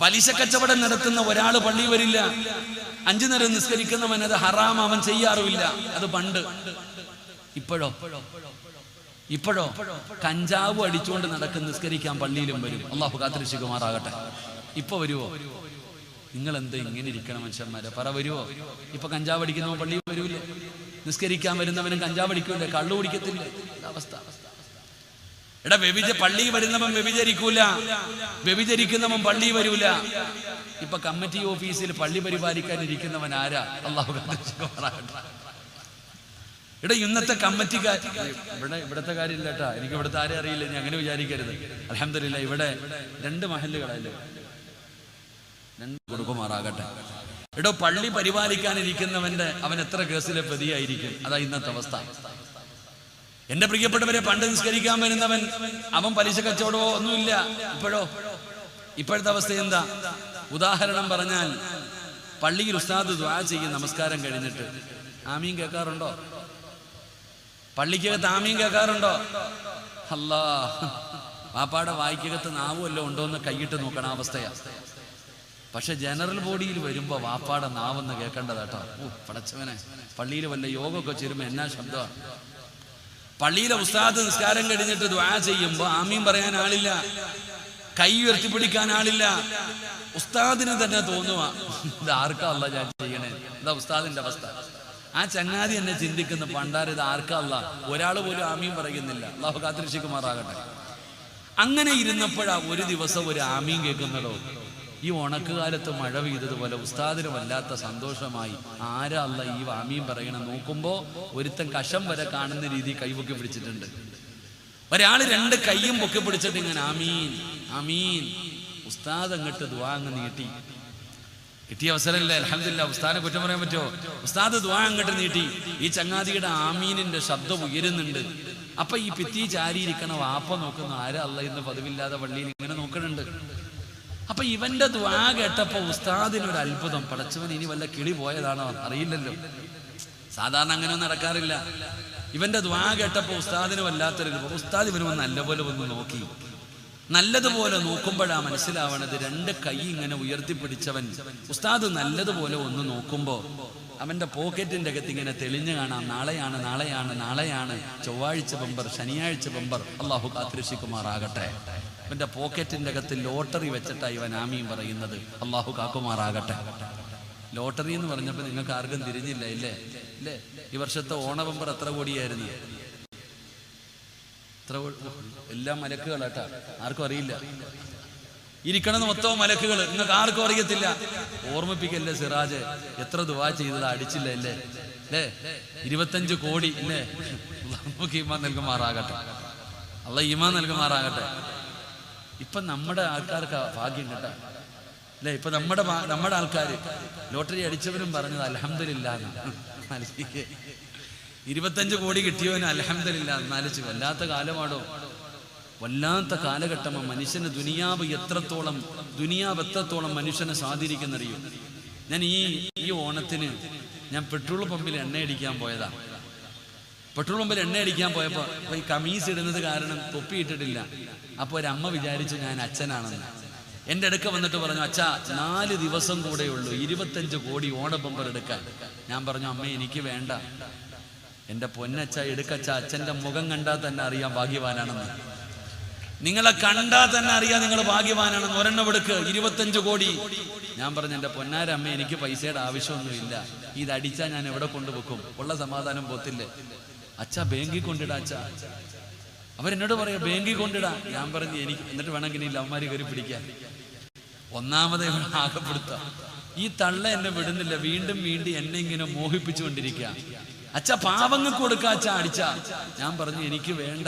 പലിശ കച്ചവടം നടത്തുന്ന ഒരാൾ പള്ളി വരില്ല. 5 നേരം നിസ്കരിക്കുന്നവൻ അത് ഹറാം, അവൻ ചെയ്യാറുമില്ല. അത് പണ്ട്. ഇപ്പോഴോ കഞ്ചാവ് അടിച്ചുകൊണ്ട് നടക്കുന്ന നിസ്കരിക്കാൻ പള്ളിയിലും വരും. അള്ളാഹു കാത്തിരക്ഷിക്കുമാറാകട്ടെ. ഇപ്പൊ വരുവോ? നിങ്ങൾ എന്താ ഇങ്ങനെ ഇരിക്കണം മനുഷ്യന്മാരെ? പറ, വരുവോ? ഇപ്പൊ കഞ്ചാവ് അടിക്കുന്നവൻ പള്ളിയിൽ വരൂല്ലേ? നിസ്കരിക്കാൻ വരുന്നവനും കഞ്ചാവ് അടിക്കൂലേ? കള്ളു കുടിക്കത്തില്ലേ? അവസ്ഥ. എടാ, പള്ളി വരുന്നവൻ വ്യഭിചരിക്കൂല, വ്യഭിചരിക്കുന്നവൻ പള്ളി വരൂല. ഇപ്പൊ കമ്മിറ്റി ഓഫീസിൽ പള്ളി പരിപാലിക്കാൻ ഇരിക്കുന്നവൻ ആരാ? അള്ളാഹു കാത്തിരക്ഷിക്കുമാറാകട്ടെ. എടാ, ഇന്നത്തെ കമ്മിറ്റിക്കാർ, ഇവിടത്തെ കാര്യമില്ല കേട്ടാ, എനിക്ക് ഇവിടുത്തെ ആരെ അറിയില്ല, നീ അങ്ങനെ വിചാരിക്കരുത്. അൽഹംദുലില്ലാ, ഇവിടെ 2 മഹല്ലുകളല്ലേ, 2 കൊടുക്കുമാറാകട്ടെ. എടോ, പള്ളി പരിപാലിക്കാനിരിക്കുന്നവന്റെ അവൻ എത്ര കേസിലെ പ്രതിയായിരിക്കും? അതാ ഇന്നത്തെ അവസ്ഥ. എന്റെ പ്രിയപ്പെട്ടവരെ, പണ്ട് നിസ്കരിക്കാൻ വരുന്നവൻ അവൻ പലിശ കച്ചവടമോ ഒന്നുമില്ല. ഇപ്പോഴത്തെ അവസ്ഥ എന്താ? ഉദാഹരണം പറഞ്ഞാൽ, പള്ളിയിൽ ഉസ്താദ് ദുആ ചെയ്യും നമസ്കാരം കഴിഞ്ഞിട്ട്. ആമീൻ കേൾക്കാറുണ്ടോ? പള്ളിക്കകത്ത് ആമീൻ കേൾക്കാറുണ്ടോ? അല്ലാ, വാപ്പാടെ വായിക്കകത്ത് നാവുമല്ലോ ഉണ്ടോന്ന് കൈയിട്ട് നോക്കണ അവസ്ഥയാ. പക്ഷെ ജനറൽ ബോഡിയിൽ വരുമ്പോ വാപ്പാടെ നാവെന്ന് കേൾക്കേണ്ടതാട്ടോ. പടച്ചവനെ, പള്ളിയിൽ വല്ല യോഗമൊക്കെ ചേരുമ്പോ എന്നാ ശബ്ദമാണ്. പള്ളിയിലെ ഉസ്താദ് നിസ്കാരം കഴിഞ്ഞിട്ട് ദുആ ചെയ്യുമ്പോ ആമീൻ പറയാൻ ആളില്ല, കൈ ഉയർത്തിപ്പിടിക്കാൻ ആളില്ല. ഉസ്താദിന് തന്നെ തോന്നുക, ഇത് ആർക്കാ അല്ലാ ഞാൻ ചെയ്യണേ? എന്താ ഉസ്താദിന്റെ അവസ്ഥ? ആ ചങ്ങാതി എന്നെ ചിന്തിക്കുന്ന പണ്ടാര, ഇത് ആർക്കാ അല്ലാ? ഒരാൾ പോലും ആമീൻ പറയുന്നില്ല. അല്ലാഹു കാത്തിരക്ഷിക്കുമാറാകട്ടെ. അങ്ങനെ ഇരുന്നപ്പോഴാ ഒരു ദിവസം ഒരു ആമീൻ കേൾക്കുന്നതോ. ഈ ഉണക്കുകാലത്ത് മഴ പെയ്തതുപോലെ ഉസ്താദിന് വല്ലാത്ത സന്തോഷമായി. ആരാ അല്ല ഈ ആമീൻ പറയണം? നോക്കുമ്പോ ഒരുത്തൻ കഷം വരെ കാണുന്ന രീതി കൈപൊക്കി പിടിച്ചിട്ടുണ്ട്. ഒരാള് 2 കൈയും പൊക്കി പിടിച്ചിട്ട് ഇങ്ങനെ ആമീൻ ആമീൻ. ഉസ്താദ് അങ്ങോട്ട് ദുആ അങ്ങ് നീട്ടി. കിട്ടിയ അവസരമല്ലേ? അൽഹംദുലില്ലാ. ഉസ്താദിനെ കുറ്റം പറയാൻ പറ്റുമോ? ഉസ്താദ് ദുആ അങ്ങോട്ട് നീട്ടി. ഈ ചങ്ങാതിയുടെ ആമീനിന്റെ ശബ്ദം ഉയരുന്നുണ്ട്. അപ്പൊ ഈ ഭിത്തി ചാരിയിരിക്കണ വാപ്പ നോക്കുന്ന, ആരാ അല്ല ഇന്ന് പതിവില്ലാതെ പള്ളിയിൽ ഇങ്ങനെ നോക്കണുണ്ട്. അപ്പൊ ഇവന്റെ ദുആ കേട്ടപ്പോ ഉസ്താദിനൊരു അത്ഭുതം. പടച്ചവൻ ഇനി വല്ല കിളി പോയതാണോ അറിയില്ലല്ലോ, സാധാരണ അങ്ങനെയൊന്നും നടക്കാറില്ല. ഇവന്റെ ദുആ കേട്ടപ്പോ ഉസ്താദിന് വല്ലാത്തൊരു ഉസ്താദ് ഇവന് നല്ലപോലെ ഒന്ന് നോക്കി. നല്ലതുപോലെ നോക്കുമ്പോഴാ മനസ്സിലാവണത്, രണ്ട് കൈ ഇങ്ങനെ ഉയർത്തിപ്പിടിച്ചവൻ ഉസ്താദ് നല്ലതുപോലെ ഒന്ന് നോക്കുമ്പോ അവന്റെ പോക്കറ്റിന്റെ അകത്ത് ഇങ്ങനെ തെളിഞ്ഞു കാണാം, നാളെയാണ് നാളെയാണ് നാളെയാണ്, ചൊവ്വാഴ്ച ബമ്പർ, ശനിയാഴ്ച ബമ്പർ. അള്ളാഹു കാത്തിരക്ഷിക്കുമാറാകട്ടെ. അവന്റെ പോക്കറ്റിന്റെ അകത്ത് ലോട്ടറി വെച്ചിട്ടാണ് ഇവൻ ആമീൻ പറയുന്നത്. അള്ളാഹു കാക്കുമാറാകട്ടെ. ലോട്ടറി എന്ന് പറഞ്ഞപ്പോ നിങ്ങൾക്ക് ആർക്കും തിരിഞ്ഞില്ല ഇല്ലേ? ഇല്ലേ? ഈ വർഷത്തെ ഓണ ബമ്പർ എത്ര കോടിയായിരുന്നു? എത്ര? എല്ലാം മലക്കുകളാട്ടാ, ആർക്കും അറിയില്ല. ഇരിക്കണമെന്ന് മൊത്തവും മലക്കുകൾ, നിങ്ങൾക്ക് ആർക്കും അറിയത്തില്ല. ഓർമ്മിപ്പിക്കല്ലേ സിറാജ്, എത്ര ദുആ ചെയ്തത് അടിച്ചില്ല അല്ലേ? അല്ലേ? 25 കോടി ഇല്ലേ? നമുക്ക് ഈമാൻ നൽകുമാറാകട്ടെ. അള്ളാഹ് ഈമാൻ നൽകുമാറാകട്ടെ. ഇപ്പൊ നമ്മുടെ ആൾക്കാർക്ക് ഭാഗ്യം കേട്ടാ അല്ലേ? ഇപ്പൊ നമ്മുടെ ആൾക്കാർ ലോട്ടറി അടിച്ചവരും പറഞ്ഞത് അൽഹംദുലില്ലാഹ്. 25 കോടി കിട്ടിയവന് അൽഹംദുലില്ലാഹ് എന്നാലിച്ച്. വല്ലാത്ത കാലമാണോ, വല്ലാത്ത കാലഘട്ടമോ. മനുഷ്യന് ദുനിയാവ് എത്രത്തോളം മനുഷ്യനെ സ്വാധീനിക്കുന്നറിയോ? ഞാൻ ഈ ഓണത്തിന് ഞാൻ പെട്രോൾ പമ്പിൽ എണ്ണ അടിക്കാൻ പോയതാ. പെട്രോൾ പമ്പിൽ എണ്ണ അടിക്കാൻ പോയപ്പോ ഈ കമീസ് ഇടുന്നത് കാരണം തൊപ്പി ഇട്ടിട്ടില്ല. അപ്പോൾ ഒരമ്മ വിചാരിച്ചു ഞാൻ അച്ഛനാണെന്ന്. എൻ്റെ അടുക്ക വന്നിട്ട് പറഞ്ഞു, അച്ഛാ 4 ദിവസം കൂടെ ഉള്ളൂ 25 കോടി ഓണ ബമ്പർ എടുക്കാൻ. ഞാൻ പറഞ്ഞു, അമ്മ എനിക്ക് വേണ്ട. എൻ്റെ പൊന്നച്ഛ എടുക്കച്ഛ, അച്ഛൻ്റെ മുഖം കണ്ടാൽ തന്നെ അറിയാം ഭാഗ്യവാനാണെന്ന്. നിങ്ങളെ കണ്ടാൽ തന്നെ അറിയാം നിങ്ങൾ ഭാഗ്യവാനാണെന്ന്. ഒരെണ്ണം എടുക്ക്, 25 കോടി. ഞാൻ പറഞ്ഞു, എൻ്റെ പൊന്നാരമ്മ എനിക്ക് പൈസയുടെ ആവശ്യമൊന്നുമില്ല, ഇതടിച്ചാൽ ഞാൻ എവിടെ കൊണ്ടുവെക്കും? ഉള്ള സമാധാനം പോത്തില്ലേ? അച്ഛാ ബാങ്കിൽ കൊണ്ടിടാ അച്ഛാ. അവരെന്നോട് പറയാ ബാങ്കിൽ കൊണ്ടിടാ. ഞാൻ പറഞ്ഞു എനിക്ക് എന്നിട്ട് വേണമെങ്കിൽ ഈ ലവ്മാരി കയറി പിടിക്കാൻ. ഒന്നാമതേ ആകപ്പെടുത്താം. ഈ തള്ള എന്നെ വിടുന്നില്ല, വീണ്ടും എന്നെ ഇങ്ങനെ മോഹിപ്പിച്ചുകൊണ്ടിരിക്കുക. അച്ഛ പാവങ്ങൾക്ക് കൊടുക്ക അച്ഛ അടിച്ചാ. ഞാൻ പറഞ്ഞു എനിക്ക് വേണ്ട.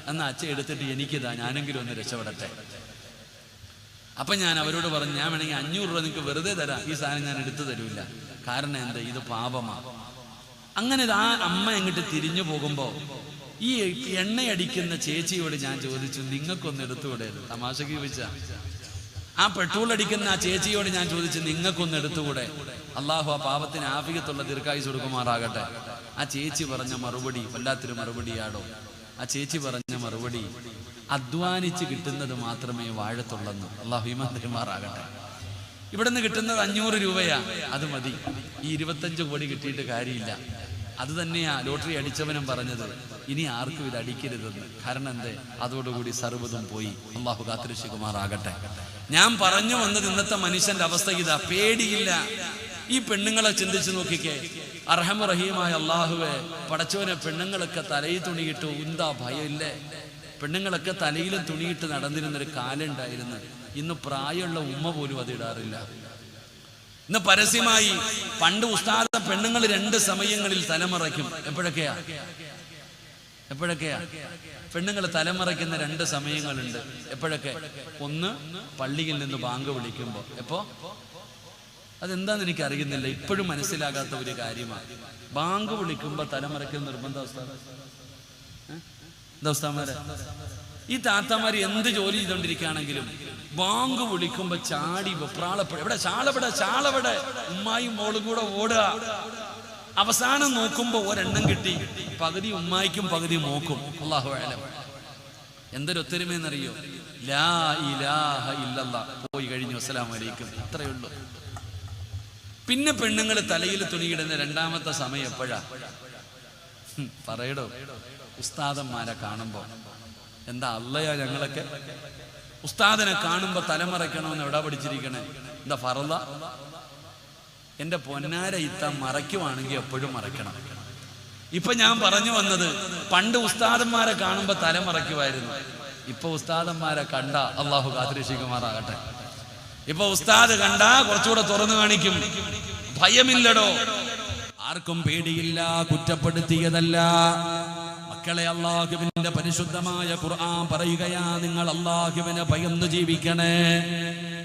എന്നാ അച്ഛ എടുത്തിട്ട് എനിക്കിതാ, ഞാനെങ്കിലും ഒന്ന് രക്ഷപ്പെടട്ടെ. അപ്പൊ ഞാൻ അവരോട് പറഞ്ഞു, ഞാൻ വേണമെങ്കിൽ 500 രൂപ നിങ്ങൾക്ക് വെറുതെ തരാം, ഈ സാധനം ഞാൻ എടുത്തു തരൂല്ല. കാരണം എന്താ, ഇത് പാപമാണ്. അങ്ങനെ ആ അമ്മ എങ്ങോട്ട് തിരിഞ്ഞു പോകുമ്പോ ഈ എണ്ണയടിക്കുന്ന ചേച്ചിയോട് ഞാൻ ചോദിച്ചു, നിങ്ങൾക്കൊന്ന് എടുത്തുകൂടെ? തമാശക്ക് ചോദിച്ച ആ പെട്രോൾ അടിക്കുന്ന ആ ചേച്ചിയോട് ഞാൻ ചോദിച്ചു, നിങ്ങൾക്കൊന്ന് എടുത്തുകൂടെ? അള്ളാഹു ആ പാപത്തിന് ആഫിയത്തുള്ള ദീർഘായുസ് കൊടുക്കുമാറാകട്ടെ. ആ ചേച്ചി പറഞ്ഞ മറുപടി വല്ലാത്തൊരു മറുപടിയാടോ. ആ ചേച്ചി പറഞ്ഞ മറുപടി, അധ്വാനിച്ച് കിട്ടുന്നത് മാത്രമേ വാഴത്തുള്ളെന്ന്. അള്ളാഹു ഈമാൻ തരുമാറാകട്ടെ. ഇവിടുന്ന് കിട്ടുന്നത് 500 രൂപയാ, അത് മതി. ഈ 25 കോടി കിട്ടിയിട്ട് കാര്യമില്ല. അത് തന്നെയാ ലോട്ടറി അടിച്ചവനും പറഞ്ഞത്, ഇനി ആർക്കും ഇത് അടിക്കരുതെന്ന്. കാരണം എന്തേ, അതോടുകൂടി സർവ്വതും പോയി. അള്ളാഹു കാത്തിരക്ഷിക്കുമാറാകട്ടെ. ഞാൻ പറഞ്ഞു വന്നത്, ഇന്നത്തെ മനുഷ്യന്റെ അവസ്ഥ ഇതാ, പേടിയില്ല. ഈ പെണ്ണുങ്ങളെ ചിന്തിച്ചു നോക്കിക്കേ. അർഹമറഹീമായ അള്ളാഹുവെ, പടച്ചവനെ, പെണ്ണുങ്ങളൊക്കെ തലയിൽ തുണിയിട്ട് എന്താ ഭയമില്ലേ? പെണ്ണുങ്ങളൊക്കെ തലയിലും തുണിയിട്ട് നടന്നിരുന്നൊരു കാലുണ്ടായിരുന്നു. ഇന്ന് പ്രായമുള്ള ഉമ്മ പോലും അത് ഇടാറില്ല. ഇന്ന് പരസ്യമായി, പണ്ട് ഉസ്താദ പെണ്ണുങ്ങൾ 2 സമയങ്ങളിൽ തലമറയ്ക്കും. എപ്പോഴൊക്കെയാ പെണ്ണുങ്ങൾ തലമറയ്ക്കുന്ന 2 സമയങ്ങളുണ്ട്. എപ്പോഴൊക്കെ? ഒന്ന്, പള്ളിയിൽ നിന്ന് ബാങ്ക് വിളിക്കുമ്പോ. എപ്പോ? അതെന്താന്ന് എനിക്ക് അറിയുന്നില്ല, ഇപ്പോഴും മനസ്സിലാകാത്ത ഒരു കാര്യമാണ്. ബാങ്ക് വിളിക്കുമ്പോ തലമറയ്ക്കുന്ന നിർബന്ധ ഉസ്താദന്മാരെ. ഈ താത്തമാര് എന്ത് ജോലി ചെയ്തോണ്ടിരിക്കുകയാണെങ്കിലും ബാങ്ക് വിളിക്കുമ്പോ ചാടി വെപ്രാളപ്പെടും. എവിടെ ചാളവിടെ ഉമ്മായും മോളും കൂടെ ഓടുക. അവസാനം നോക്കുമ്പോ ഒരെണ്ണം കിട്ടി, പകുതി ഉമ്മായിക്കും പകുതി മോക്കും. അല്ലാഹു അഅലം. എന്തൊരു ഒത്തൊരുമയെന്നറിയോ? ലാ ഇലാഹ ഇല്ലല്ലാഹ്. പോയി കഴിഞ്ഞു, അസ്സലാമു അലൈക്കും, അത്രയേ ഉള്ളൂ. പിന്നെ പെണ്ണുങ്ങൾ തലയിൽ തുണിയിടുന്ന 2ാമത്തെ സമയം എപ്പോഴാ? പറയടോ, ഉസ്താദന്മാരെ കാണുമ്പോ. എന്താ അള്ളയാ ഞങ്ങളൊക്കെ? ഉസ്താദിനെ കാണുമ്പോ തലമറയ്ക്കണമെന്ന് എവിടാ പഠിച്ചിരിക്കണേ? എന്താ ഫറള? എന്റെ പൊന്നാര ഇത്ത മറയ്ക്കുവാണെങ്കിൽ എപ്പോഴും മറയ്ക്കണം. ഇപ്പൊ ഞാൻ പറഞ്ഞു വന്നത്, പണ്ട് ഉസ്താദന്മാരെ കാണുമ്പോ തലമറയ്ക്കുമായിരുന്നു. ഇപ്പൊ ഉസ്താദന്മാരെ കണ്ട, അള്ളാഹു കാത്തിരക്ഷിക്കുമാറാകട്ടെ, ഇപ്പൊ ഉസ്താദ് കണ്ട കുറച്ചുകൂടെ തുറന്നു കാണിക്കും. ഭയമില്ലടോ, ആർക്കും പേടിയില്ല, കുറ്റപ്പെടുത്തിയതല്ല. മക്കളെ, അല്ലാഹുവിന്റെ പരിശുദ്ധമായ ഖുർആൻ പറയുകയാ, നിങ്ങൾ അല്ലാഹുവിനെ ഭയന്ന് ജീവിക്കണേ.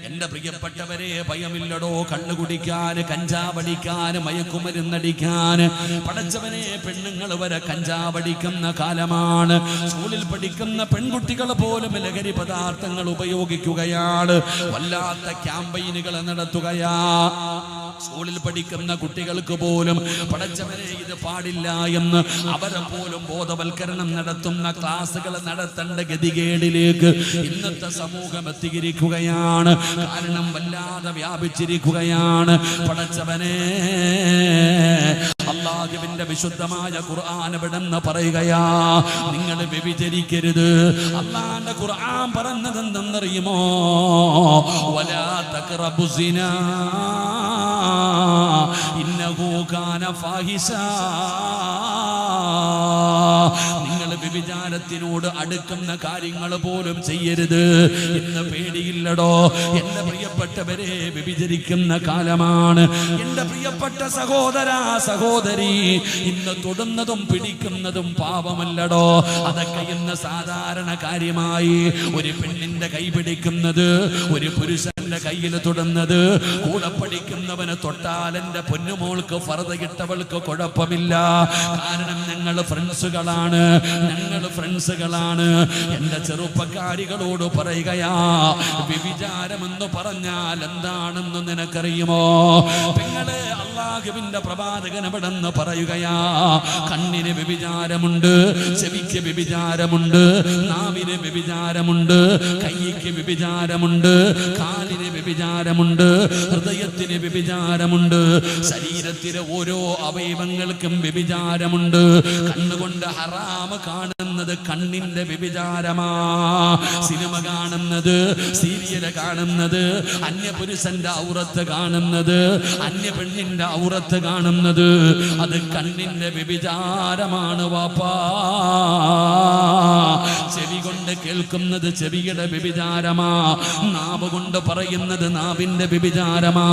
എന്റെ പ്രിയപ്പെട്ടവരെ, ഭയമില്ലടോ കള്ളു കുടിക്കാൻ, കഞ്ചാവടിക്കാൻ, മയക്കുമരുന്നടിക്കാൻ. പടച്ചവനെ, പെണ്ണുങ്ങൾ വരെ കഞ്ചാവടിക്കുന്ന കാലമാണ്. സ്കൂളിൽ പഠിക്കുന്ന പെൺകുട്ടികൾ പോലും ലഹരി പദാർത്ഥങ്ങൾ ഉപയോഗിക്കുകയാണ്. വല്ലാത്ത ക്യാമ്പയിനുകൾ നടത്തുകയാ. സ്കൂളിൽ പഠിക്കുന്ന കുട്ടികൾക്ക് പോലും പടച്ചവനെ ഇത് പാടില്ല എന്ന് അവരെ പോലും ബോധവൽക്കരണം നടത്തുന്ന ക്ലാസുകൾ നടത്തേണ്ട ഗതികേടിലേക്ക് ഇന്നത്തെ സമൂഹം എത്തിയിരിക്കുകയാണ്. കാരണം വല്ലാതെ വ്യാപിച്ചിരിക്കുകയാണ്. പടച്ചവനെ, അല്ലാഹുവിന്റെ വിശുദ്ധമായ ഖുർആൻ ഇവിടെന്ന് പറയുകയാ, നിങ്ങൾ വ്യഭിചരിക്കരുത്. അല്ലാഹുവിന്റെ ഖുർആൻ പറഞ്ഞത് എന്തെന്നറിയുമോ? വലാ തഖറബു സിനാ ഇന്നഹു കാന ഫാഹിശാ. നിങ്ങൾ വ്യഭിചാരത്തിനോട് അടുക്കുന്ന കാര്യങ്ങൾ പോലും ചെയ്യരുത് എന്ന് പേടിയില്ലടോ. എന്റെ പ്രിയപ്പെട്ടവരെ, വ്യഭിചരിക്കുന്ന കാലമാണ്. എന്റെ പ്രിയപ്പെട്ട സഹോദര സഹോദരി, ഇന്ന് തൊടുന്നതും പിടിക്കുന്നതും പാപമല്ലടോ. അതൊക്കെ ഇന്ന് സാധാരണ കാര്യമായി. ഒരു പെണ്ണിന്റെ കൈ പിടിക്കുന്നത്, ഒരു പുരുഷന്റെ കയ്യിൽ തൊടുന്നത്, കൂടെ പഠിക്കുന്നവന് തൊട്ടാൽ എന്റെ പൊന്നുമോൾക്ക് ഫർദയിട്ടവൾക്ക് കുഴപ്പമില്ല. കാരണം ഞങ്ങൾ ഫ്രണ്ട്സുകളാണ്, ഞങ്ങൾ ഫ്രണ്ട്സുകളാണ്. എന്റെ ചെറുപ്പക്കാരികളോട് പറയുകയാ, വ്യഭിചാരമെന്ന് പറഞ്ഞാൽ എന്താണെന്ന് നിനക്കറിയുമോ? പെങ്ങളെ, അല്ലാഹുവിന്റെ പ്രവാചകൻ എവിടെന്ന് പറയുകയാ, കണ്ണിന് വ്യഭിചാരമുണ്ട്, ചെവിക്ക് വ്യഭിചാരമുണ്ട്, നാവിന് വ്യഭിചാരമുണ്ട്, കൈയ്ക്ക് വ്യഭിചാരമുണ്ട്, കാലിന് വ്യഭിചാരമുണ്ട്, ഹൃദയത്തിന് വ്യഭിചാരമുണ്ട്, ശരീരത്തിലെ ഓരോ അവയവങ്ങൾക്കും വ്യഭിചാരമുണ്ട്. കണ്ണുകൊണ്ട് ഹറാമ് കാണുന്നത് കണ്ണിന്റെ വ്യഭിചാരമാ. സിനിമ കാണുന്നത്, സീരിയല് കാണുന്നത്, അന്യപുരുഷന്റെ ഔറത്ത് കാണുന്നത്, അന്യ പെണ്ണിന്റെ ഔറത്ത് കാണുന്നത്, അത് കണ്ണിന്റെ വ്യഭിചാരമാണ് വാപ്പാ. ചെവി കൊണ്ട് കേൾക്കുന്നത് ചെവിയുടെ വ്യഭിചാരമാ. നാവ് കൊണ്ട് പറയുന്നത് നാവിന്റെ വ്യഭിചാരമാ.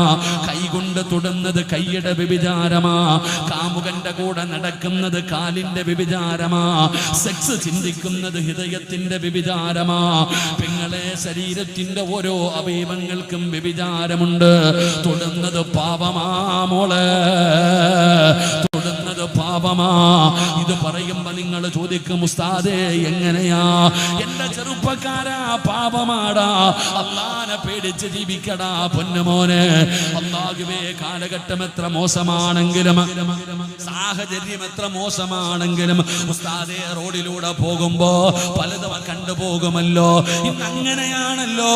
കൈ കൊണ്ട് തൊടുന്നത് കൈയുടെ വ്യഭിചാരമാ. കാമുകന്റെ കൂടെ നടക്കുന്നത് കാലിന്റെ വ്യഭിചാരമാ. സെക്സ് ചിന്തിക്കുന്നത് ഹൃദയത്തിന്റെ വ്യഭിചാരമാ. പെങ്ങളെ, ശരീരത്തിന്റെ ഓരോ അവയവങ്ങൾക്കും വ്യഭിചാരമുണ്ട്. തൊടുന്നത് പാപമാ മോളെ, തൊടുന്നത് പാപമാ. ഇത് പറയുമ്പോ നിങ്ങൾ ചോദിക്കും, ഉസ്താദേ എങ്ങനെയാ? എന്റെ ചെറുപ്പക്കാരാ, പാപമാടാ. അല്ലാഹനെ പേടിച്ച് ജീവിക്കടാ പൊന്നുമോനെ. അല്ലാഹുവേ, കാലഘട്ടം എത്ര മോശമാണെങ്കിലും, സാഹചര്യം എത്ര മോശമാണെങ്കിലും, ഉസ്താദേ റോഡിലൂടെ പോകുമ്പോ പലതും കണ്ടുപോകുമല്ലോ. ഇന്ന് അങ്ങനെയാണല്ലോ.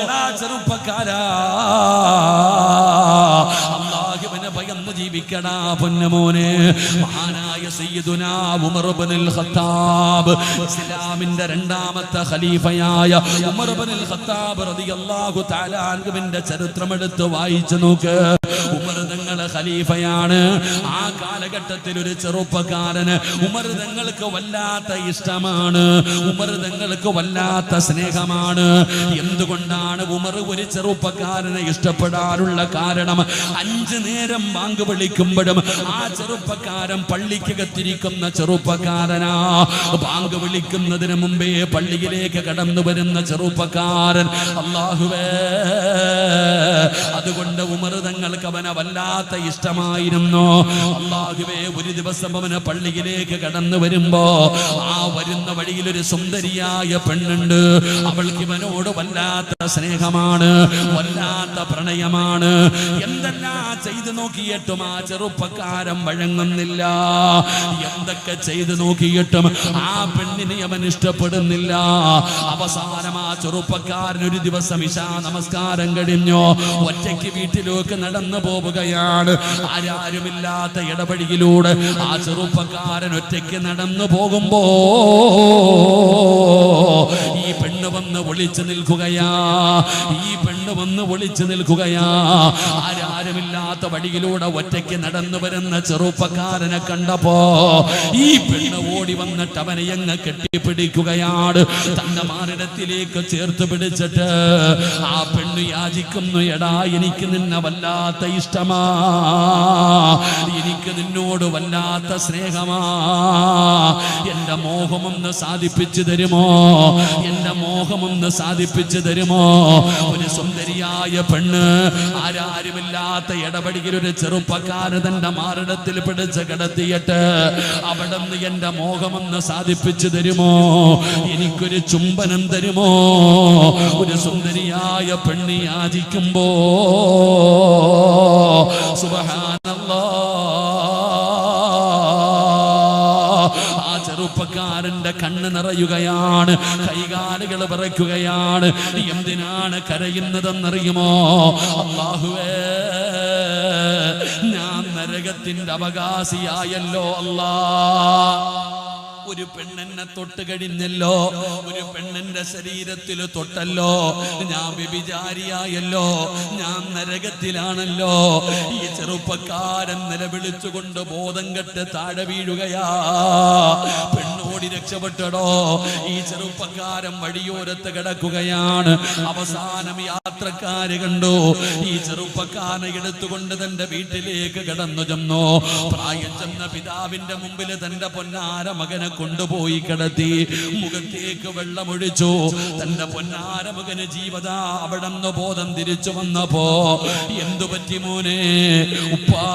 എടാ ചെറുപ്പക്കാരാ, അല്ലാഹുവിനെ ഭയന്ന് ജീവിക്കടാ പൊന്നുമോനെ. മഹാനായ സയ്യിദുനാ ഉമർ ഇബ്നുൽ ഖത്താബ്, ഇസ്ലാമിന്റെ രണ്ടാമത്തെ ഖലീഫയായ ഉമർ ഇബ്നുൽ ഖത്താബ് റളിയല്ലാഹു തആല അൻഹുവിന്റെ ചരിത്രം എടുത്ത് വായിച്ചു നോക്ക്. ഉമർ തങ്ങളെ ഖലീഫയാണ്. ആ കാലഘട്ടത്തിൽ ഒരു ചെറുപ്പക്കാരന് ഉമർ തങ്ങൾക്ക് വല്ലാത്ത ഇഷ്ടമാണ്, ഉമർ തങ്ങൾക്ക് വല്ലാത്ത സ്നേഹമാണ്. എന്തുകൊണ്ടാണ് ഉമർ ഒരു ചെറുപ്പക്കാരനെ ഇഷ്ടപ്പെടാനുള്ള കാരണം? 5 നേരം ബാങ്ക് വിളിക്കുമ്പോഴും ആ ചെറുപ്പക്കാരൻ പള്ളിക്കകത്തിരിക്കുന്ന ചെറുപ്പക്കാരനാ. ബാങ്ക് വിളിക്കുന്നതിന് മുമ്പേ പള്ളിയിലേക്ക് കടന്നു വരുന്ന ചെറുപ്പക്കാരൻ. അല്ലാഹുവേ, അതുകൊണ്ട് ഉമർ തങ്ങൾക്ക് അവനെ വല്ലാത്ത ഇഷ്ടമായിരുന്നു. അല്ലാഹുവേ, ഒരു ദിവസം അവന് പള്ളിയിലേക്ക് കടന്നു വരുമ്പോ ആ വരുന്ന വഴിയിൽ ഒരു സുന്ദരിയായ പെണ്ണുണ്ട്. അവൾക്ക് ഇവനോട് വല്ലാത്ത സ്നേഹമാണ്, വല്ലാത്ത പ്രണയമാണ്. എന്തെല്ലാം ചെയ്തു നോക്കിയിട്ടും ആ ചെറുപ്പക്കാരൻ വഴങ്ങുന്നില്ല. എന്തൊക്കെ ചെയ്തു നോക്കിയിട്ടും ആ പെണ്ണിനെ അവൻ ഇഷ്ടപ്പെടുന്നില്ല. അവസാനം ആ ചെറുപ്പക്കാരൻ ഒരു ദിവസം ഇശാ നമസ്കാരം കഴിഞ്ഞു ഒറ്റയ്ക്ക് വീട്ടിലേക്ക് നടന്നു പോവുകയാണ്. ആരാരുമില്ലാത്ത ഇടവഴിയിലൂടെ ആ ചെറുപ്പക്കാരൻ ഒറ്റയ്ക്ക് നടന്നു പോകുമ്പോ ഈ പെണ്ണ് വന്ന് വിളിച്ചു നിൽക്കുകയാ, ഈ പെണ്ണ് വന്ന് വിളിച്ചു നിൽക്കുകയാ. ആരാരുമില്ലാത്ത വഴിയിലൂടെ ഒറ്റയ്ക്ക് നടന്നു വരുന്ന ചെറുപ്പക്കാരനെ കണ്ടപ്പോ ഈ പെണ്ണ് ഓടി വന്നിട്ട് അവനെ അങ്ങ് കെട്ടിപ്പിടിക്കുകയാണ്. തന്റെ മാറിടത്തിലേക്ക് ചേർത്ത് പിടിച്ചിട്ട് ആ പെണ്ണ് യാചിക്കുന്നു, എടാ എനിക്ക് നിന്നെ വല്ലാത്ത ഇഷ്ടമാ, എനിക്ക് നിന്നോട് വല്ലാത്ത സ്നേഹമാ, എന്റെ മോഹമൊന്ന് സാധിപ്പിച്ചു തരുമോ, എന്റെ മോഹമൊന്ന് സാധിപ്പിച്ചു തരുമോ? ഒരു സുന്ദരിയായ സുന്ദരിയായ പെണ്ണ്, ആരാരുമില്ലാത്ത ഇടപെടിയിൽ ഒരു ചെറുപ്പക്കാരൻ തന്റെ മാറിടത്തിൽ പിടിച്ച് കിടത്തിയിട്ട് അവിടെ നിന്ന് എന്റെ മോഹമെന്ന് സാധിപ്പിച്ചു തരുമോ, എനിക്കൊരു ചുംബനം തരുമോ? ഒരു സുന്ദരിയായ പെണ്ണ് യാചിക്കുമ്പോ സുബ്ഹാനല്ലാഹ്, ആ ചെറുപ്പക്കാരന്റെ കണ്ണ് നിറയുകയാണ്, കൈകാലുകൾ വിറയ്ക്കുകയാണ്. എന്തിനാണ് കരയുന്നതെന്നറിയുമോ? അല്ലാഹുവേ, ഞാൻ നരകത്തിന്റെ അവകാശിയായല്ലോ അല്ലാ. ഒരു പെണ്ണെന്നെ തൊട്ട് കഴിഞ്ഞല്ലോ, ഒരു പെണ്ണിന്റെ ശരീരത്തിൽ തൊട്ടല്ലോ, ഞാൻ വ്യഭിചാരിയായല്ലോ, ഞാൻ നരകത്തിലാണല്ലോ. ഈ ചെറുപ്പക്കാരൻ നിലവിളിച്ചുകൊണ്ട് ബോധം കെട്ട് താഴെ വീഴുകയാ. പെണ്ണോടി രക്ഷപ്പെട്ടടോ. ഈ ചെറുപ്പക്കാരൻ വഴിയോരത്ത് കിടക്കുകയാണ്. അവസാനം യാത്രക്കാര് കണ്ടു, ഈ ചെറുപ്പക്കാരനെ എടുത്തുകൊണ്ട് തന്റെ വീട്ടിലേക്ക് കടന്നു ചെന്നു. പ്രായം ചെന്ന പിതാവിന്റെ മുമ്പിൽ തന്റെ പൊന്നാര മകനെ കൊണ്ടുപോയി കിടത്തി, മുഖത്തേക്ക് വെള്ളമൊഴിച്ചു. തന്റെ പൊന്നാര മകന് ജീവത അവിടെ നിന്ന് ബോധം തിരിച്ചു വന്നപ്പോ, എന്തു പറ്റി മോനെ? ഉപ്പാ,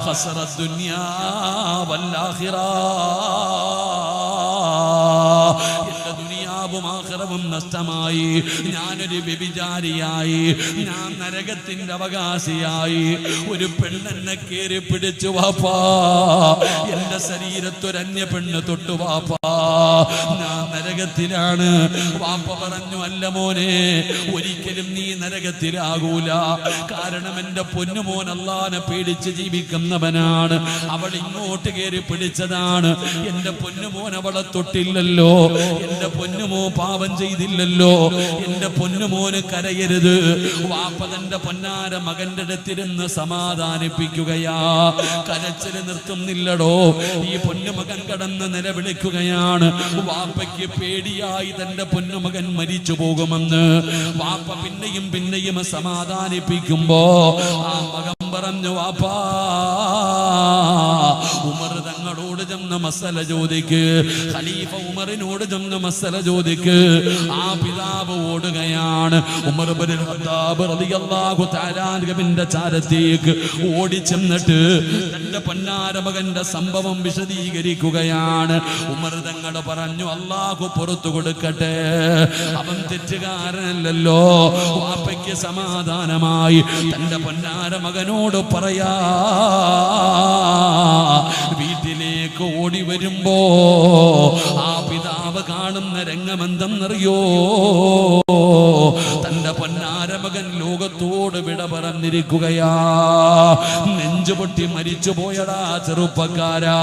ഖസറ ദുനിയാ വൽ ആഖിറ, ആഖിറവും നഷ്ടമായി, ഞാനൊരു വ്യഭിചാരിയായി, ഞാൻ നരകത്തിന്റെ അവകാശിയായി. ഒരു പെണ്ണെന്നെ കേറി പിടിച്ചു വാപ്പാ, എന്റെ ശരീരത്തൊരു അന്യ പെണ്ണ് തൊട്ടു വാപ്പാ, ഞാൻ നരകത്തിലാണ്. വാപ്പ പറഞ്ഞു, അല്ല മോനെ, ഒരിക്കലും നീ നരകത്തിലാകൂല. കാരണം എന്റെ പൊന്നുമോൻ അല്ലാഹനെ പേടിച്ച് ജീവിക്കുന്നവനാണ്. അവൾ ഇങ്ങോട്ട് കേറി പിടിച്ചതാണ്. എന്റെ പൊന്നുമോൻ അവളെ തൊട്ടില്ലല്ലോ, എന്റെ പൊന്നുമോ പാപം ചെയ്തില്ലല്ലോ, എന്റെ പൊന്നുമോന് കരയരുത്. വാപ്പ തന്റെ പൊന്നാര മകന്റെ അടുത്തിരുന്ന് സമാധാനിപ്പിക്കുകയാ. കരച്ചില് നിർത്തുന്നില്ലടോ. ഈ പൊന്നുമകൻ കടന്ന് നിലവിളിക്കുകയാണ്. വാപ്പയ്ക്ക് പേടിയായി തന്റെ പൊന്നുമകൻ മരിച്ചു പോകുമെന്ന്. വാപ്പ പിന്നെയും പിന്നെയും സമാധാനിപ്പിക്കുമ്പോ ആ മകൻ പറഞ്ഞു, വാപ്പാ, ഉമർ തങ്ങളോട് ചെന്ന മസല ചോദിക്ക്, ഖലീഫ ഉമറിനോട് ചെന്ന മസല ചോദിക്ക്. ആ പിതാവ് ഓടുകയാണ്. ഉമർ ഇബ്നുൽ ഖത്താബ് റളിയല്ലാഹു തആല അൻഹുവിന്റെ ചാരത്തേക്ക് ഓടി ചെന്നിട്ട് തന്റെ പൊന്നാര മകന്റെ സംഭവം വിശദീകരിക്കുകയാണ്. ഉമർ തങ്ങൾ പറഞ്ഞു, അല്ലാഹു പുറത്തു കൊടുക്കട്ടെ, അവൻ തെറ്റുകാരനല്ലല്ലോ. വാപ്പയ്ക്ക് സമാധാനമായി. തന്റെ പൊന്നാര മകനോട് പറയാ, വീട്ടിലേക്ക് ഓടി വരുമ്പോ ആ പിതാവ് കാണുന്ന രംഗമെന്തെന്നറിയോ? തന്റെ പൊന്നാര മകൻ ലോകത്തോട് വിട പറഞ്ഞിരിക്കുകയാ. നെഞ്ചുപൊട്ടി മരിച്ചു പോയടാ ചെറുപ്പക്കാരാ.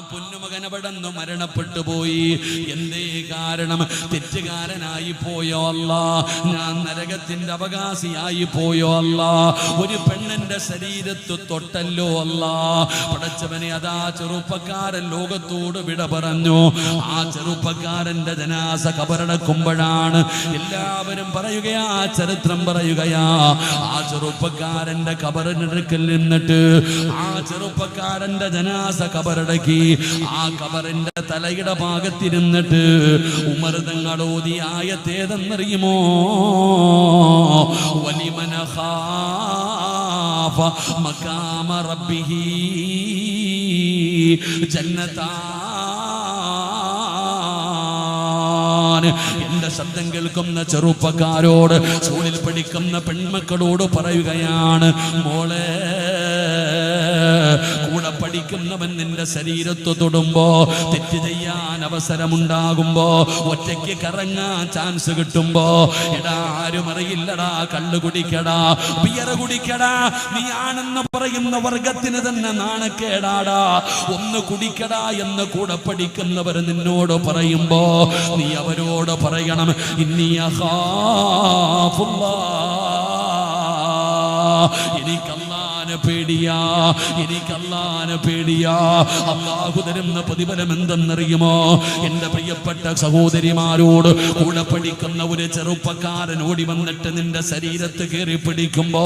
പൊന്നുമകൻ അവിടെ നിന്ന് മരണപ്പെട്ടു പോയി. എന്തേ കാരണം? തെറ്റുകാരനായി പോയോ അല്ലാ, ഞാൻ നരകത്തിന്റെ അവകാശിയായി പോയോ അല്ലാ, ഒരു പെണ്ണിന്റെ ശരീരത്ത് തൊട്ടല്ലോ അല്ലാ. പടച്ചവനെ, അതാ ചെറുപ്പക്കാരൻ ലോകത്തോട് വിട പറഞ്ഞു. ആ ചെറുപ്പക്കാരന്റെ ജനാസ കബറടക്കുമ്പോഴാണ് എല്ലാവരും പറയുകയാ, ചരിത്രം പറയുകയാ, ആ ചെറുപ്പക്കാരന്റെ കബറിനടുക്കൽ നിന്നിട്ട് ആ ചെറുപ്പക്കാരന്റെ ജനാസ കബറടക്കി. ആ കബറിന്റെ തലയുടെ ഭാഗത്തിരുന്നിട്ട് ഉമർ തങ്ങൾ ഓതിയ ആയത്തേതെന്നറിയുമോ? വലിമന ഖാഫ മഖാമ റബ്ബിഹി ജന്നതാ. എന്റെ ശബ്ദം കേൾക്കുന്ന ചെറുപ്പക്കാരോട്, സ്കൂളിൽ പഠിക്കുന്ന പെൺമക്കളോട് പറയുകയാണ്, മോളെ, കൂടെ പഠിക്കുന്നവൻ നിന്റെ ശരീരത്ത് തൊടുമ്പോ, തെറ്റ് ചെയ്യാൻ അവസരമുണ്ടാകുമ്പോ, ഒറ്റയ്ക്ക് കറങ്ങാൻ ചാൻസ് കിട്ടുമ്പോ, എടാ ആരും അറിയില്ലടാ, കള്ളു കുടിക്കടാ, ബിയർ കുടിക്കടാ, നീ ആണെന്ന് പറയുന്ന വർഗത്തിന് തന്നെ നാണക്കേടാടാ, ഒന്ന് കുടിക്കടാ എന്ന് കൂടെ പഠിക്കുന്നവർ നിന്നോട് പറയുമ്പോ നീ അവരോട് പറയണം, ഇന്നി അഖാഫുല്ലാഹ്, എനിക്ക് അല്ലാഹുവിനെ പേടിയാ, എനിക്ക് അല്ലാഹുവിനെ പേടിയാ. അല്ലാഹു തരുന്ന പ്രതിഫലം എന്തെന്നറിയുമോ? എന്റെ പ്രിയപ്പെട്ട സഹോദരിമാരോട്, കൂടെ പഠിക്കുന്ന ഒരു ചെറുപ്പക്കാരൻ ഓടി വന്നിട്ട് നിന്റെ ശരീരത്ത് കയറി പിടിക്കുമ്പോ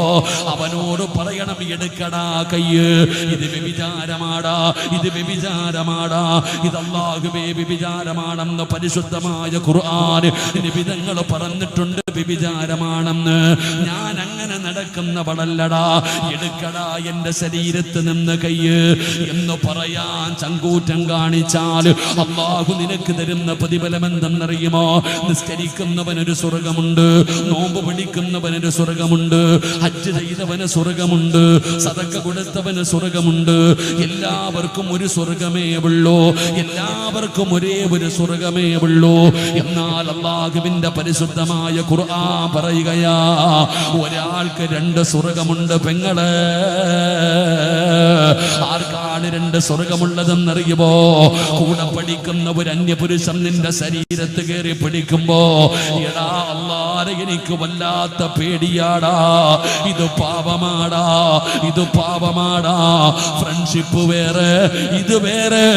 അവനോട് പറയണം, എടുക്കടാ കയ്യ്, ഇത് വ്യഭിചാരമാടാ, ഇത് വ്യഭിചാരമാടാ, ഇത് അല്ലാഹുവേ വ്യഭിചാരമാണെന്ന് പരിശുദ്ധമായ ഖുർആൻ നിബിധങ്ങൾ പറഞ്ഞിട്ടുണ്ട്, വ്യഭിചാരമാണെന്ന്. ഞാൻ അങ്ങനെ നടക്കുന്നവളല്ലടാ, എടുക്കടാ എന്റെ ശരീരത്ത് നിന്ന് കയ്യ് എന്ന് പറയാൻ ചങ്കൂറ്റം കാണിച്ചാൽ അല്ലാഹു നിനക്ക് തരുന്ന പ്രതിഫലം എന്തെന്നറിയുമോ? നിസ്കരിക്കുന്നവനൊരു സ്വർഗമുണ്ട്, നോമ്പ് പിടിക്കുന്നവനൊരു സ്വർഗമുണ്ട്, ഹജ്ജ് ചെയ്തവന് സ്വർഗമുണ്ട്, സദഖ കൊടുത്തവന് സ്വർഗമുണ്ട്. എല്ലാവർക്കും ഒരു സ്വർഗമേ ഉള്ളൂ, എല്ലാവർക്കും ഒരേ ഒരു സ്വർഗമേ ഉള്ളൂ. എന്നാൽ അല്ലാഹുവിന്റെ പരിശുദ്ധമായ ഖുർആൻ പറയുകയാ, ഒരാൾക്ക് രണ്ട് സ്വർഗമുണ്ട് പെങ്ങളെ. ആർക്കാണ് രണ്ട് സ്വർഗമുള്ളതെന്നറിയുമോ? കൂടെ പഠിക്കുന്ന ഒരു അന്യപുരുഷൻ നിന്റെ ശരീരത്ത് കയറി പിടിക്കുമ്പോ, എടാ അല്ലാഹ് എനിക്ക് വല്ലാത്ത പേടിയാടാ, ഇത് പാപമാടാ, ഇത് പാപമാടാ. ഫ്രണ്ട്ഷിപ്പ് വേറെ, ഇത് വേറെ.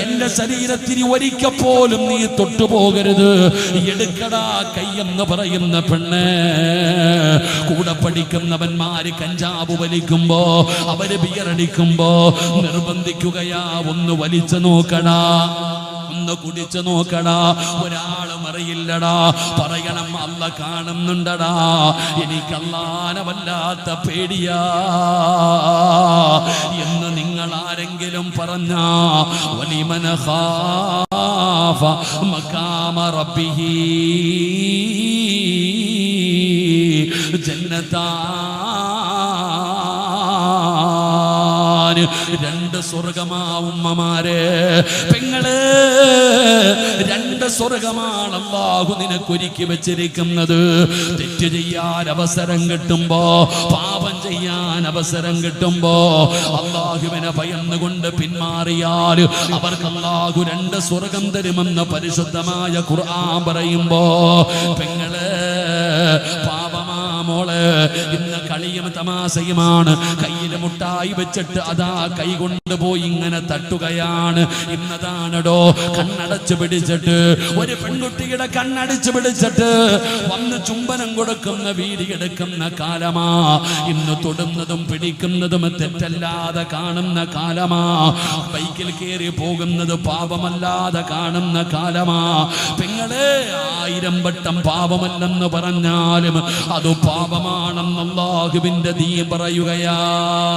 എന്റെ ശരീരത്തിന് ഒരിക്കൽ പോലും നീ തൊട്ടുപോകരുത്, എടുക്കടാ കയ്യെന്ന് പറയുന്ന പെണ്ണെ. കൂടെ പഠിക്കുന്നവന്മാര് കഞ്ചാവ് വലിക്കുമ്പോ, അവര് ബിയറടിക്കുമ്പോ നിർബന്ധിക്കുകയാ, ഒന്ന് വലിച്ചു നോക്കടാ, ഒന്ന് കുടിച്ചു നോക്കടാ. ഒരാളും അറിയില്ലടാ, പറയണം അല്ലാഹ് കാണുന്നുണ്ടടാ, എനിക്ക് അല്ലാഹനെ വല്ലാത്ത പേടിയാ എന്ന് നിങ്ങൾ ആരെങ്കിലും പറഞ്ഞാ, വലിമന ഖാഫ മഖാമ റബ്ബിഹി ജന്നതാ. രണ്ട് സ്വർഗമാ ഉമ്മമാരെ, പെങ്ങള്, രണ്ട് സ്വർഗമാണ് അല്ലാഹു നിനക്കൊരുക്കി വെച്ചിരിക്കുന്നത്. തെറ്റ് ചെയ്യാൻ അവസരം കിട്ടുമ്പോ, പാപം ചെയ്യാൻ അവസരം കിട്ടുമ്പോ അല്ലാഹുവിനെ ഭയന്നുകൊണ്ട് പിന്മാറിയാൽ അവർക്ക് അല്ലാഹു രണ്ട് സ്വർഗം തരുമെന്ന് പരിശുദ്ധമായ ഖുർആൻ പറയുമ്പോ, പെങ്ങള്, പാപമാ മോള്, ഇന്ന് കളിയും തമാശയുമാണ്. കയ്യിൽ മുട്ടായി വെച്ചിട്ട് അതാ കൈ കൊണ്ടുപോയി ഇങ്ങനെ തട്ടുകയാണ്. ഇന്നതാണടോ കണ്ണടച്ചു പിടിച്ചിട്ട്, ഒരു പെൺകുട്ടിയുടെ കണ്ണടിച്ചു പിടിച്ചിട്ട് വന്ന് ചുംബനം കൊടുക്കുന്ന വീഡിയെടുക്കുന്ന കാലമാ. ഇന്ന് തൊടുന്നതും പിടിക്കുന്നതും തെറ്റല്ലാതെ കാണുന്ന കാലമാ. ബൈക്കിൽ കയറി പോകുന്നത് പാപമല്ലാതെ കാണുന്ന കാലമാ. പെങ്ങളെ, 1000 വട്ടം പാപമല്ലെന്ന് പറഞ്ഞാലും അത് പാപമാണെന്ന് അല്ലാഹുവിന്റെ ദീൻ പറയുകയാ.